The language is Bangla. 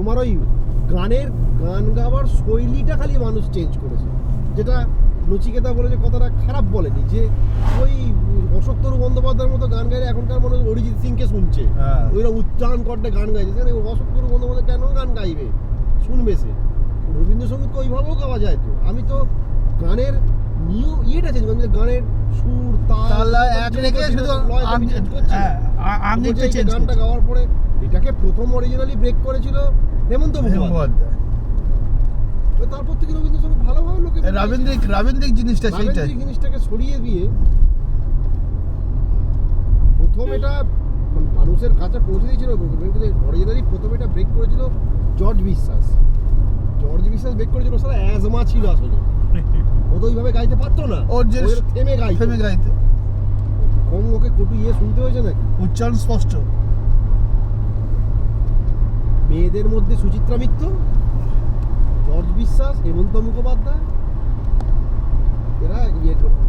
তোমার ওই গান গাওয়ার শৈলীটা খালি মানুষ চেঞ্জ করেছে, যেটা নচিকেতা বলেছে কথাটা খারাপ বলেনি, যে ওই অশোকতরু বন্দ্যোপাধ্যায়ের মতো গান গাইলে এখনকার মানুষ অরিজিৎ সিংকে শুনছে, ওইরা উচ্চারণ করতে গান গাইছে, সেখানে অশোকতরু বন্দ্যোপাধ্যায় কেন গান গাইবে, শুনবে সে। রবীন্দ্রসঙ্গীতকে ওইভাবেও গাওয়া যায় তো। আমি তো গানের ইয়েটা চেঞ্জ করছি, গানের সুর তাল এক রেখে শুধু আঙ্গিকটা চেঞ্জ গানটা গাওয়ার পরে এটাকে প্রথম অরিজিনালি ব্রেক করেছিল হেমন্ত মুখোপাধ্যায়। তারপর থেকে রবীন্দ্রসঙ্গীত ভালোভাবে লোকে রাবীন্দ্রিক জিনিসটা সেইটাই, জিনিসটাকে সরিয়ে দিয়ে প্রথম এটা মানুষের কাছে পৌঁছে দিয়েছিল। অরিজিনালি প্রথম এটা ব্রেক করেছিল জর্জ বিশ্বাস ব্রেক করেছিল। সারা অ্যাজমা ছিল আসলে, ও তো ওইভাবে গাইতে পারতো না, ওর যে থেমে গাইতে কম ওকে কটু শুনতে হয়েছে নাকি, উচ্চারণ স্পষ্ট। মেয়েদের মধ্যে সুচিত্রা মিত্র, জর্জ বিশ্বাস, হেমন্ত মুখোপাধ্যায়,